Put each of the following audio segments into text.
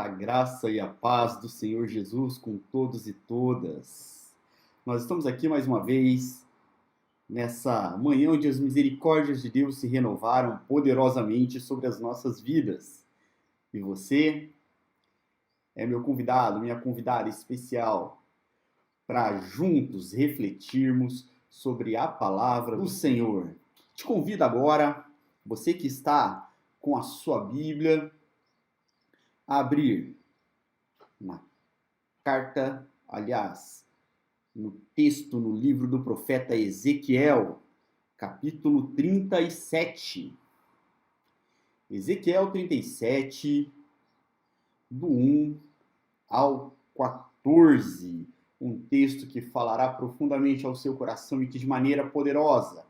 A graça e a paz do Senhor Jesus com todos e todas. Nós estamos aqui mais uma vez, nessa manhã onde as misericórdias de Deus se renovaram poderosamente sobre as nossas vidas. E você é meu convidado, minha convidada especial, para juntos refletirmos sobre a palavra do Senhor. Te convido agora, você que está com a sua Bíblia, a abrir na carta, no texto, no livro do profeta Ezequiel, capítulo 37. Ezequiel 37, do 1 ao 14. Um texto que falará profundamente ao seu coração e que de maneira poderosa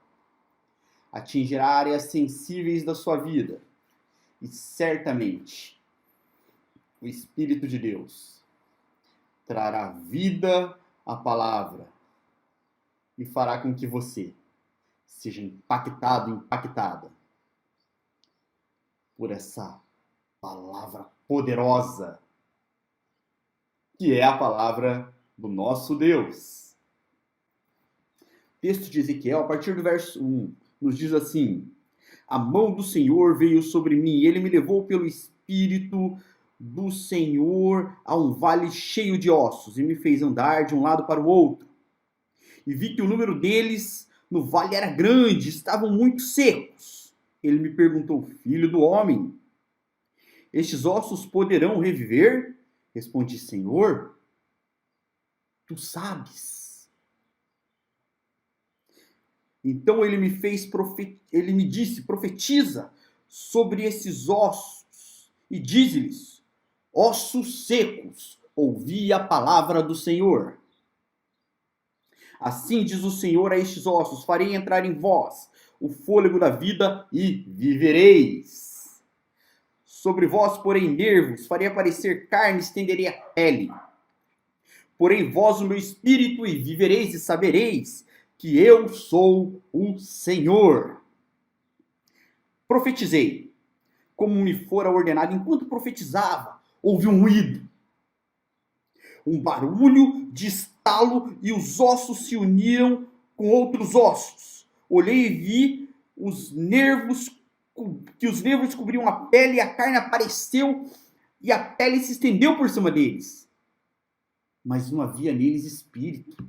atingirá áreas sensíveis da sua vida. E certamente o Espírito de Deus trará vida à palavra e fará com que você seja impactado, impactada por essa palavra poderosa, que é a palavra do nosso Deus. O texto de Ezequiel, a partir do verso 1, nos diz assim: a mão do Senhor veio sobre mim, ele me levou pelo Espírito do Senhor a um vale cheio de ossos, e me fez andar de um lado para o outro. E vi que o número deles no vale era grande, estavam muito secos. Ele me perguntou: filho do homem, estes ossos poderão reviver? Respondi: Senhor, tu sabes. Então ele me disse: profetiza sobre esses ossos e dize-lhes: ossos secos, ouvi a palavra do Senhor. Assim diz o Senhor a estes ossos: farei entrar em vós o fôlego da vida e vivereis. Sobre vós porei nervos, farei aparecer carne, estenderei a pele. Porei em vós o meu espírito e vivereis e sabereis que eu sou o Senhor. Profetizei, como me fora ordenado. Enquanto profetizava, houve um ruído, um barulho de estalo, e os ossos se uniram com outros ossos. Olhei e vi que os nervos cobriam a pele, e a carne apareceu, e a pele se estendeu por cima deles. Mas não havia neles espírito.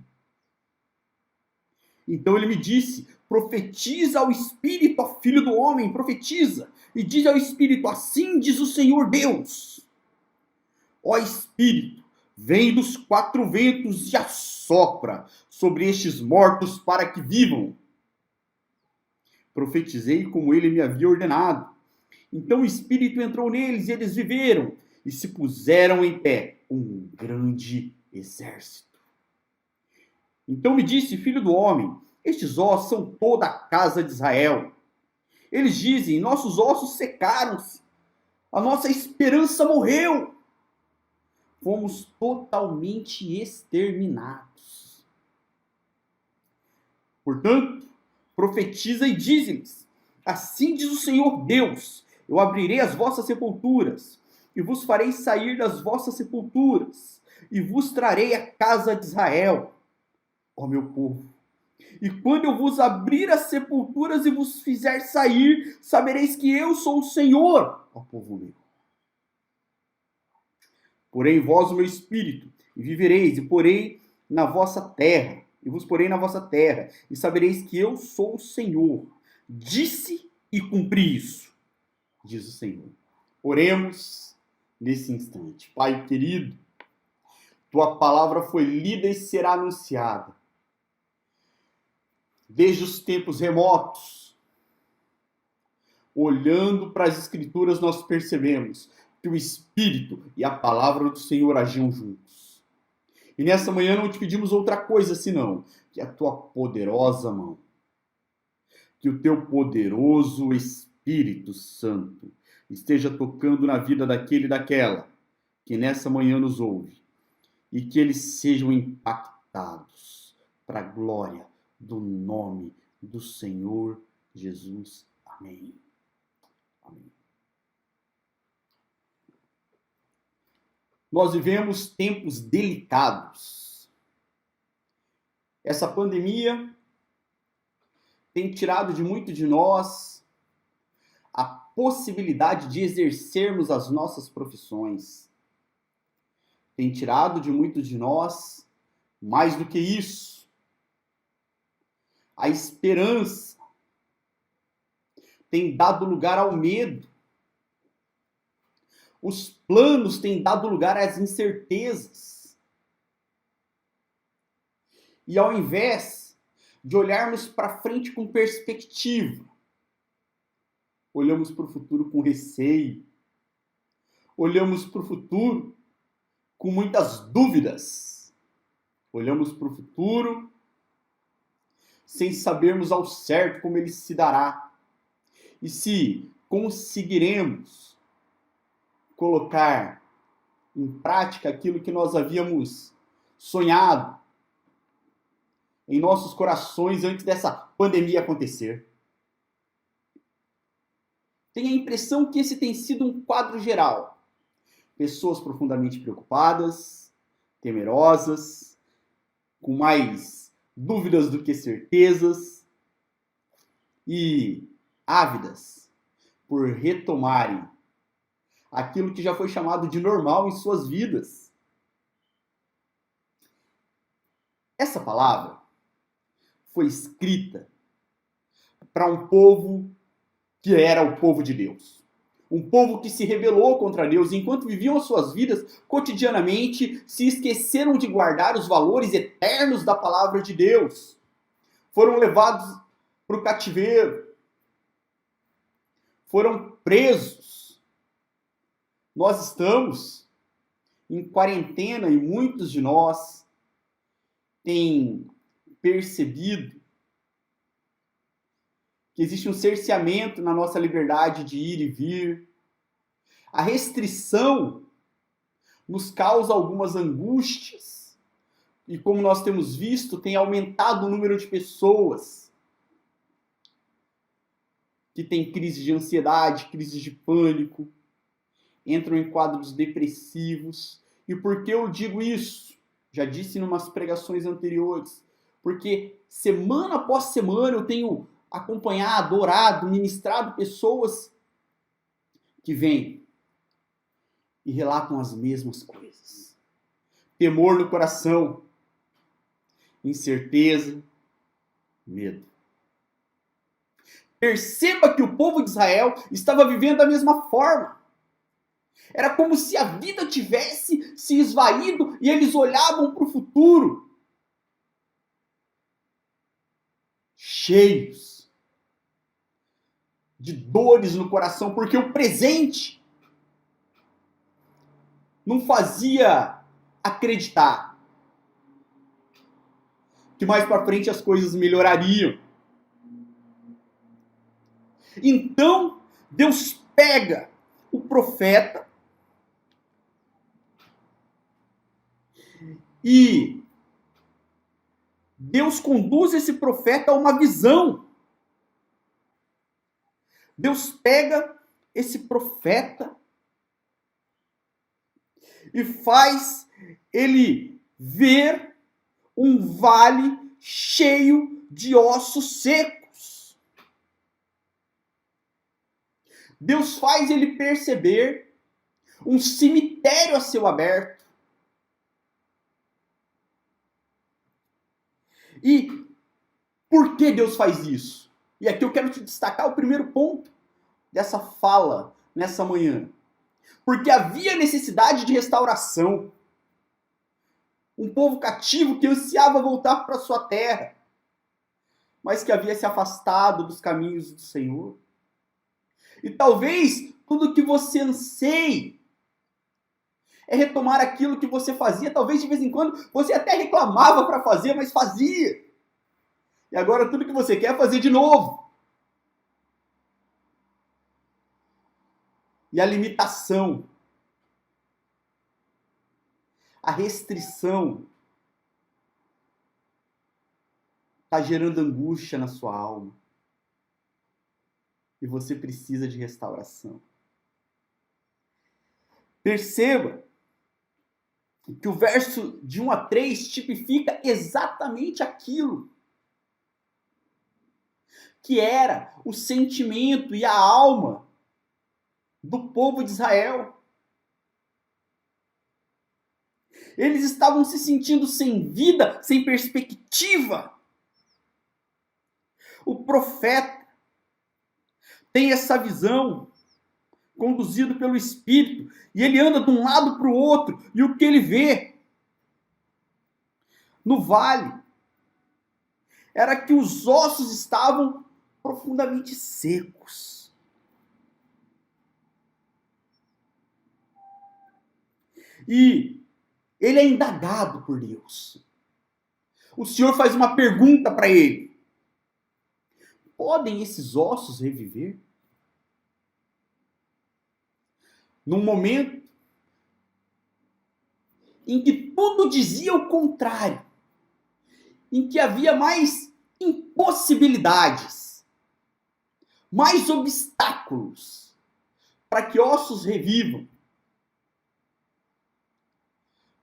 Então ele me disse: profetiza ao Espírito, ó filho do homem, profetiza, e diz ao Espírito: assim diz o Senhor Deus. Ó Espírito, vem dos quatro ventos e assopra sobre estes mortos para que vivam. Profetizei como ele me havia ordenado. Então o Espírito entrou neles e eles viveram e se puseram em pé um grande exército. Então me disse: filho do homem, estes ossos são toda a casa de Israel. Eles dizem: nossos ossos secaram-se, a nossa esperança morreu. Fomos totalmente exterminados. Portanto, profetiza e dize-lhes: assim diz o Senhor Deus, eu abrirei as vossas sepulturas, e vos farei sair das vossas sepulturas, e vos trarei a casa de Israel, ó meu povo. E quando eu vos abrir as sepulturas e vos fizer sair, sabereis que eu sou o Senhor, ó povo meu. Porei em vós o meu espírito, e vivereis, e porei na vossa terra, e vos porei na vossa terra, e sabereis que eu sou o Senhor. Disse e cumpri isso, diz o Senhor. Oremos nesse instante. Pai querido, tua palavra foi lida e será anunciada. Desde os tempos remotos, olhando para as Escrituras, nós percebemos que o Espírito e a palavra do Senhor agiam juntos. E nessa manhã não te pedimos outra coisa senão que a tua poderosa mão, que o teu poderoso Espírito Santo esteja tocando na vida daquele e daquela que nessa manhã nos ouve, e que eles sejam impactados para a glória do nome do Senhor Jesus. Amém. Amém. Nós vivemos tempos delicados. Essa pandemia tem tirado de muito de nós a possibilidade de exercermos as nossas profissões. Tem tirado de muito de nós, mais do que isso, a esperança. Tem dado lugar ao medo. Os planos têm dado lugar às incertezas. E ao invés de olharmos para frente com perspectiva, olhamos para o futuro com receio, olhamos para o futuro com muitas dúvidas, olhamos para o futuro sem sabermos ao certo como ele se dará e se conseguiremos colocar em prática aquilo que nós havíamos sonhado em nossos corações antes dessa pandemia acontecer. Tenho a impressão que esse tem sido um quadro geral. Pessoas profundamente preocupadas, temerosas, com mais dúvidas do que certezas e ávidas por retomarem aquilo que já foi chamado de normal em suas vidas. Essa palavra foi escrita para um povo que era o povo de Deus. Um povo que se rebelou contra Deus, e enquanto viviam as suas vidas cotidianamente, se esqueceram de guardar os valores eternos da palavra de Deus. Foram levados para o cativeiro. Foram presos. Nós estamos em quarentena e muitos de nós têm percebido que existe um cerceamento na nossa liberdade de ir e vir. A restrição nos causa algumas angústias. E como nós temos visto, tem aumentado o número de pessoas que têm crise de ansiedade, crise de pânico, entram em quadros depressivos. E por que eu digo isso? Já disse em umas pregações anteriores. Porque semana após semana eu tenho acompanhado, orado, ministrado pessoas que vêm e relatam as mesmas coisas. Temor no coração, incerteza, medo. Perceba que o povo de Israel estava vivendo da mesma forma. Era como se a vida tivesse se esvaído e eles olhavam para o futuro, cheios de dores no coração, porque o presente não fazia acreditar que mais para frente as coisas melhorariam. Então, Deus pega o profeta e Deus conduz esse profeta a uma visão. Deus pega esse profeta e faz ele ver um vale cheio de ossos secos. Deus faz ele perceber um cemitério a céu aberto. E por que Deus faz isso? E aqui eu quero te destacar o primeiro ponto dessa fala nessa manhã. Porque havia necessidade de restauração. Um povo cativo que ansiava voltar para sua terra, mas que havia se afastado dos caminhos do Senhor. E talvez tudo que você anseie é retomar aquilo que você fazia. Talvez de vez em quando você até reclamava para fazer, mas fazia. E agora tudo que você quer é fazer de novo. E a limitação, a restrição está gerando angústia na sua alma. E você precisa de restauração. Perceba que o verso de 1 a 3 tipifica exatamente aquilo que era o sentimento e a alma do povo de Israel. Eles estavam se sentindo sem vida, sem perspectiva. O profeta tem essa visão, conduzido pelo Espírito, e ele anda de um lado para o outro, e o que ele vê no vale era que os ossos estavam profundamente secos. E ele é indagado por Deus. O Senhor faz uma pergunta para ele: podem esses ossos reviver? Num momento em que tudo dizia o contrário, em que havia mais impossibilidades, mais obstáculos para que ossos revivam,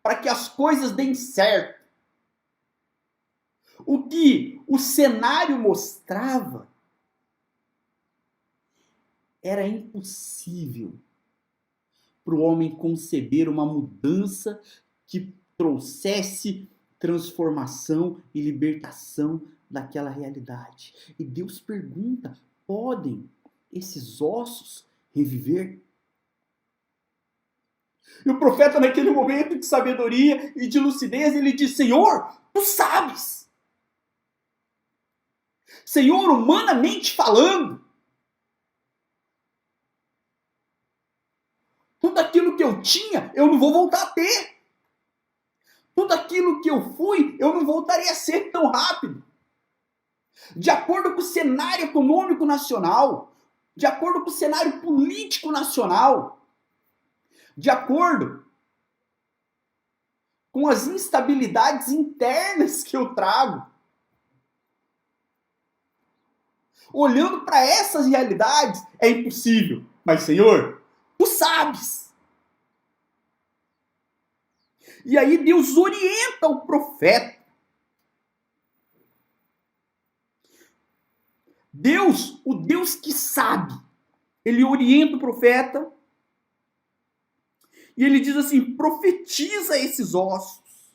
para que as coisas deem certo. O que o cenário mostrava era impossível para o homem conceber uma mudança que trouxesse transformação e libertação daquela realidade. E Deus pergunta: podem esses ossos reviver? E o profeta, naquele momento de sabedoria e de lucidez, ele diz: Senhor, tu sabes. Senhor, humanamente falando, tudo aquilo que eu tinha, eu não vou voltar a ter. Tudo aquilo que eu fui, eu não voltaria a ser tão rápido. De acordo com o cenário econômico nacional, de acordo com o cenário político nacional, de acordo com as instabilidades internas que eu trago, olhando para essas realidades, é impossível. Mas, Senhor, tu sabes. E aí Deus orienta o profeta. Deus, o Deus que sabe, ele orienta o profeta e ele diz assim: profetiza esses ossos.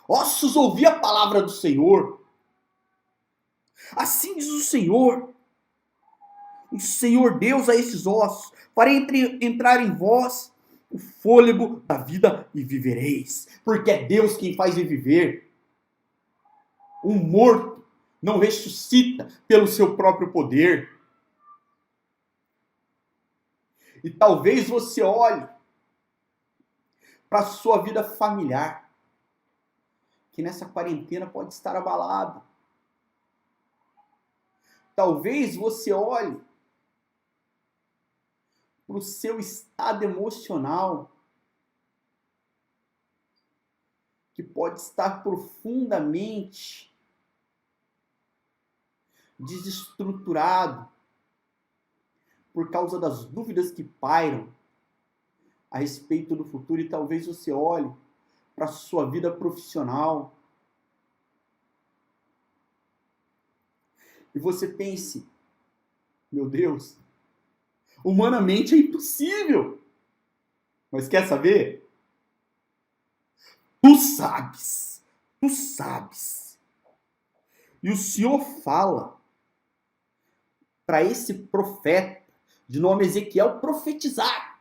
Ossos, ouvi a palavra do Senhor. Assim diz o Senhor Deus, a esses ossos: farei entrar em vós o fôlego da vida e vivereis. Porque é Deus quem faz reviver. Um morto não ressuscita pelo seu próprio poder. E talvez você olhe para a sua vida familiar, que nessa quarentena pode estar abalada. Talvez você olhe para o seu estado emocional, que pode estar profundamente desestruturado por causa das dúvidas que pairam a respeito do futuro. E talvez você olhe para a sua vida profissional e você pense: meu Deus, humanamente é impossível. Mas quer saber? Tu sabes. Tu sabes. E o Senhor fala para esse profeta, de nome Ezequiel, profetizar.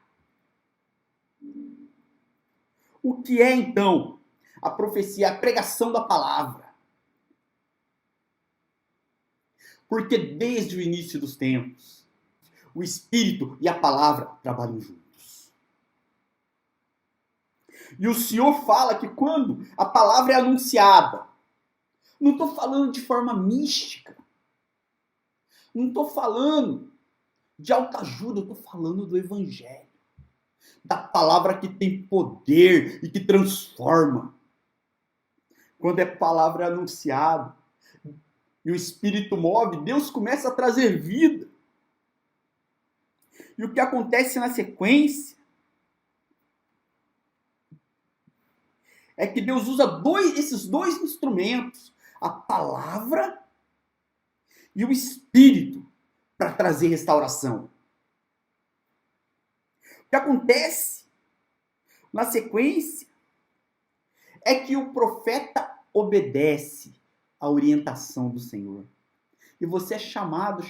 O que é, então, a profecia? A pregação da palavra. Porque desde o início dos tempos, o Espírito e a palavra trabalham juntos. E o Senhor fala que quando a palavra é anunciada, não estou falando de forma mística, não estou falando de autoajuda, eu estou falando do Evangelho, da palavra que tem poder e que transforma. Quando a palavra é anunciada e o Espírito move, Deus começa a trazer vida. E o que acontece na sequência é que Deus usa esses dois instrumentos, a palavra e o Espírito, para trazer restauração. O que acontece na sequência é que o profeta obedece à orientação do Senhor. E você é chamada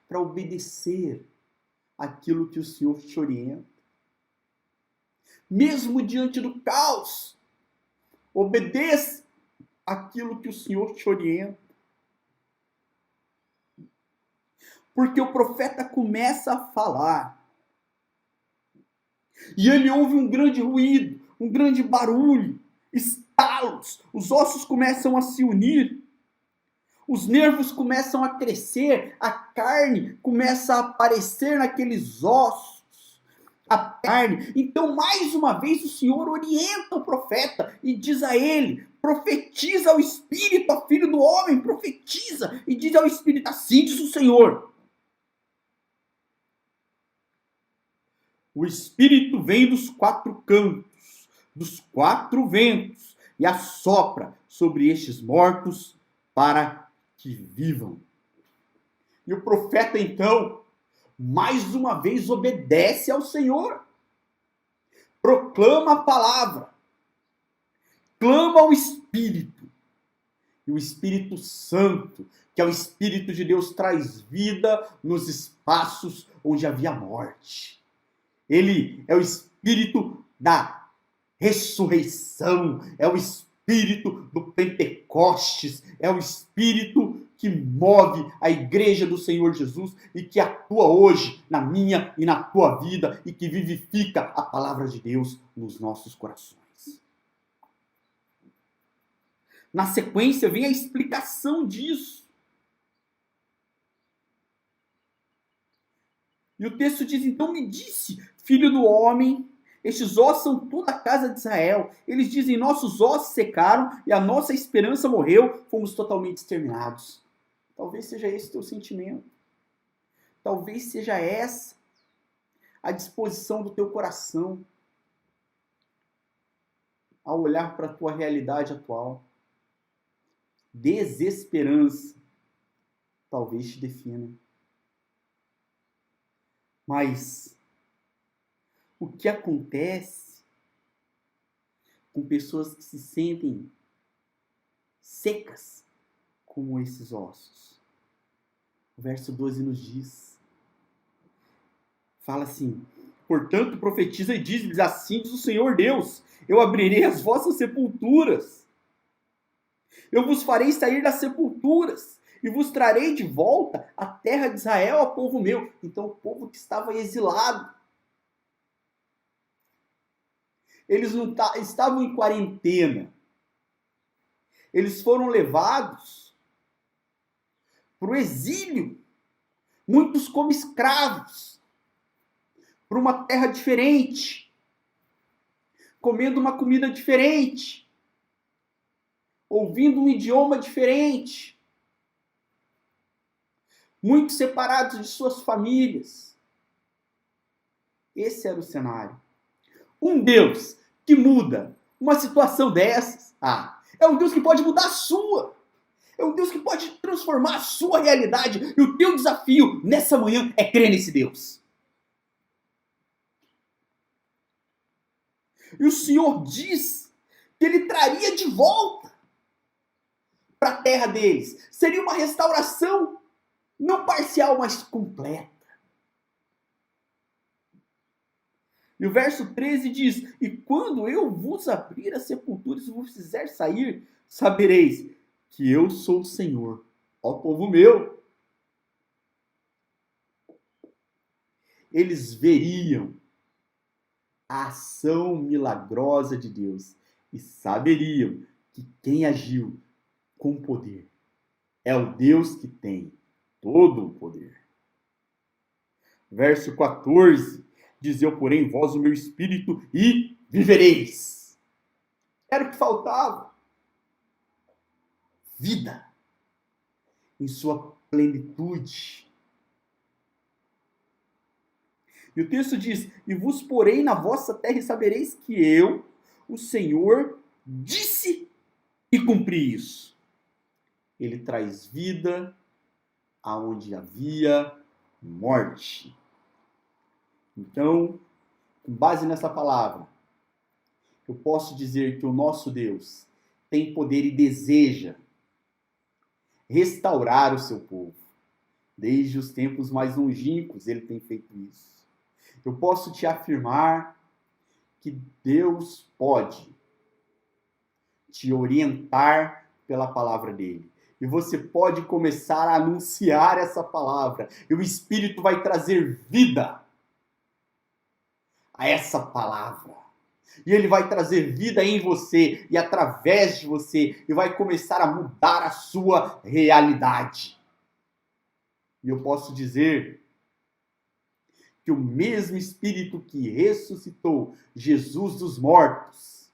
para obedecer aquilo que o Senhor te orienta. Mesmo diante do caos, obedeça aquilo que o Senhor te orienta. Porque o profeta começa a falar. E ele ouve um grande ruído, um grande barulho, estalos, os ossos começam a se unir, os nervos começam a crescer, a carne começa a aparecer naqueles ossos, a carne. Então, mais uma vez, o Senhor orienta o profeta e diz a ele: profetiza ao Espírito, ao Filho do Homem, profetiza, e diz ao Espírito: assim diz o Senhor. O Espírito vem dos quatro cantos, dos quatro ventos, e assopra sobre estes mortos para que vivam. E o profeta, então, mais uma vez obedece ao Senhor. Proclama a palavra. Clama ao Espírito. E o Espírito Santo, que é o Espírito de Deus, traz vida nos espaços onde havia morte. Ele é o Espírito da ressurreição, é o Espírito do Pentecostes, é o Espírito que move a igreja do Senhor Jesus e que atua hoje na minha e na tua vida e que vivifica a palavra de Deus nos nossos corações. Na sequência vem a explicação disso. E o texto diz: então me disse, filho do homem, estes ossos são toda a casa de Israel. Eles dizem: nossos ossos secaram e a nossa esperança morreu, fomos totalmente exterminados. Talvez seja esse o teu sentimento. Talvez seja essa a disposição do teu coração ao olhar para a tua realidade atual. Desesperança talvez te defina. Mas o que acontece com pessoas que se sentem secas como esses ossos? O verso 12 nos diz, fala assim: portanto profetiza e diz-lhes: assim diz o Senhor Deus, eu abrirei as vossas sepulturas, eu vos farei sair das sepulturas, e vos trarei de volta a terra de Israel, ao povo meu. Então o povo que estava exilado, eles não estavam em quarentena, eles foram levados para o exílio, muitos como escravos, para uma terra diferente, comendo uma comida diferente, ouvindo um idioma diferente, muito separados de suas famílias. Esse era o cenário. Um Deus que muda uma situação dessas, é um Deus que pode mudar a sua. É um Deus que pode transformar a sua realidade. E o teu desafio nessa manhã é crer nesse Deus. E o Senhor diz que Ele traria de volta para a terra deles. Seria uma restauração não parcial, mas completa. E o verso 13 diz: e quando eu vos abrir as sepulturas e vos fizer sair, sabereis que eu sou o Senhor, ó povo meu. Eles veriam a ação milagrosa de Deus e saberiam que quem agiu com poder é o Deus que tem todo o poder. Verso 14 diz: eu porei em vós o meu espírito e vivereis. Era o que faltava. Vida em sua plenitude. E o texto diz: e vos porei na vossa terra e sabereis que eu, o Senhor, disse e cumpri isso. Ele traz vida aonde havia morte. Então, com base nessa palavra, eu posso dizer que o nosso Deus tem poder e deseja restaurar o seu povo. Desde os tempos mais longínquos ele tem feito isso. Eu posso te afirmar que Deus pode te orientar pela palavra dele. E você pode começar a anunciar essa palavra. E o Espírito vai trazer vida a essa palavra. E ele vai trazer vida em você e através de você. E vai começar a mudar a sua realidade. E eu posso dizer que o mesmo Espírito que ressuscitou Jesus dos mortos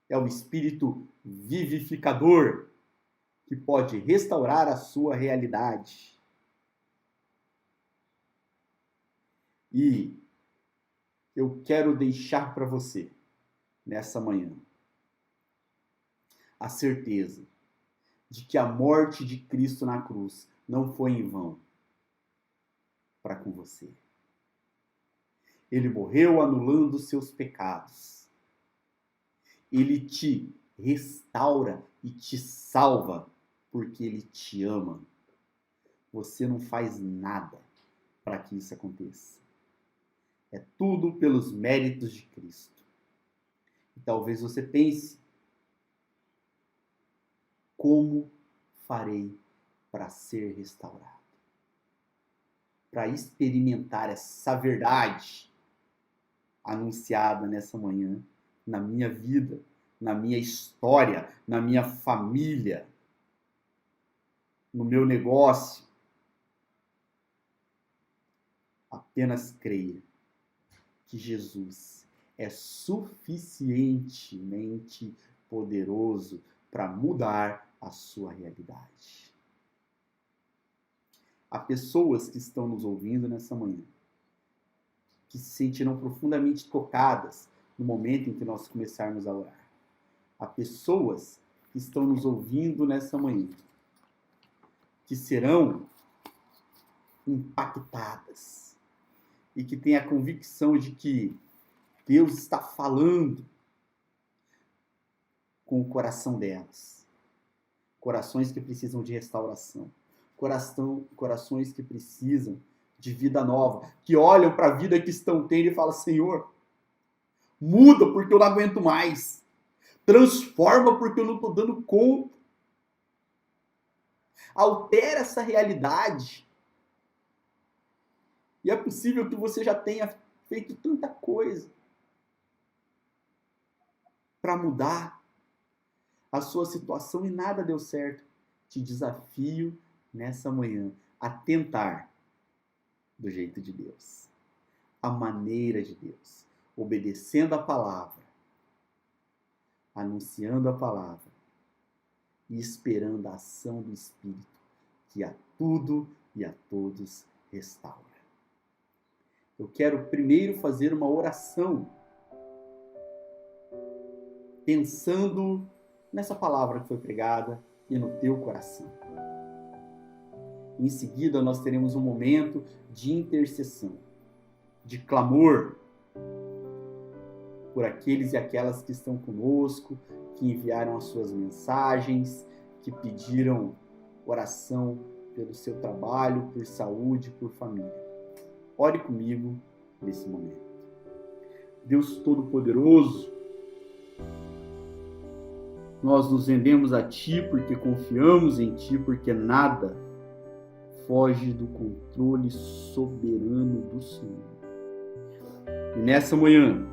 é o Espírito vivificador que pode restaurar a sua realidade. E eu quero deixar para você, nessa manhã, a certeza de que a morte de Cristo na cruz não foi em vão para com você. Ele morreu anulando seus pecados. Ele te restaura e te salva porque ele te ama. Você não faz nada para que isso aconteça. É tudo pelos méritos de Cristo. E talvez você pense: como farei para ser restaurado? Para experimentar essa verdade anunciada nessa manhã, na minha vida, na minha história, na minha família, no meu negócio. Apenas creia que Jesus é suficientemente poderoso para mudar a sua realidade. Há pessoas que estão nos ouvindo nessa manhã, que se sentirão profundamente tocadas no momento em que nós começarmos a orar. Há pessoas que estão nos ouvindo nessa manhã, que serão impactadas e que têm a convicção de que Deus está falando com o coração delas. Corações que precisam de restauração. Corações que precisam de vida nova. Que olham para a vida que estão tendo e falam: Senhor, muda porque eu não aguento mais. Transforma porque eu não estou dando conta. Altera essa realidade. E é possível que você já tenha feito tanta coisa para mudar a sua situação e nada deu certo. Te desafio nessa manhã a tentar do jeito de Deus, a maneira de Deus, obedecendo a palavra, anunciando a palavra e esperando a ação do Espírito que a tudo e a todos restaura. Eu quero primeiro fazer uma oração pensando nessa palavra que foi pregada e no teu coração. Em seguida, nós teremos um momento de intercessão, de clamor por aqueles e aquelas que estão conosco, que enviaram as suas mensagens, que pediram oração pelo seu trabalho, por saúde, por família. Ore comigo nesse momento. Deus Todo-Poderoso, nós nos rendemos a Ti porque confiamos em Ti, porque nada foge do controle soberano do Senhor. E nessa manhã,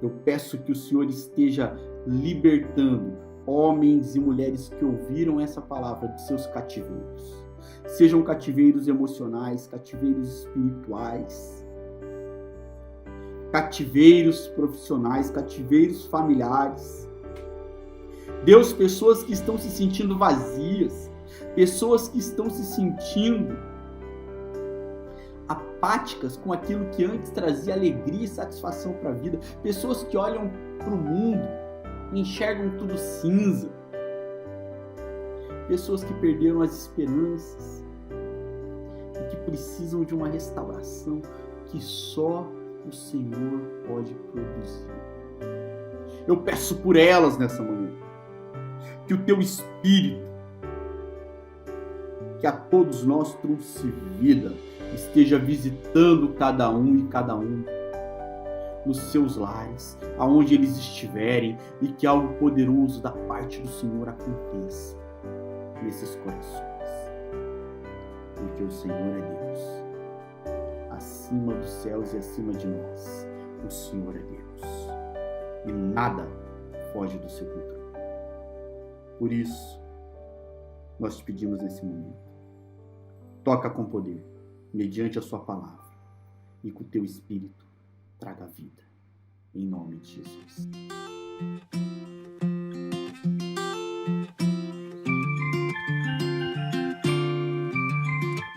eu peço que o Senhor esteja libertando homens e mulheres que ouviram essa palavra de seus cativeiros. Sejam cativeiros emocionais, cativeiros espirituais, cativeiros profissionais, cativeiros familiares. Deus, pessoas que estão se sentindo vazias, pessoas que estão se sentindo apáticas com aquilo que antes trazia alegria e satisfação para a vida, pessoas que olham para o mundo e enxergam tudo cinza. Pessoas que perderam as esperanças e que precisam de uma restauração que só o Senhor pode produzir. Eu peço por elas nessa manhã, que o teu Espírito, que a todos nós trouxe vida, esteja visitando cada um e cada um nos seus lares, aonde eles estiverem, e que algo poderoso da parte do Senhor aconteça nesses corações. Porque o Senhor é Deus, acima dos céus e acima de nós. O Senhor é Deus e nada foge do seu controle. Por isso, nós te pedimos nesse momento, toca com poder, mediante a sua palavra, e com o teu Espírito traga vida, em nome de Jesus.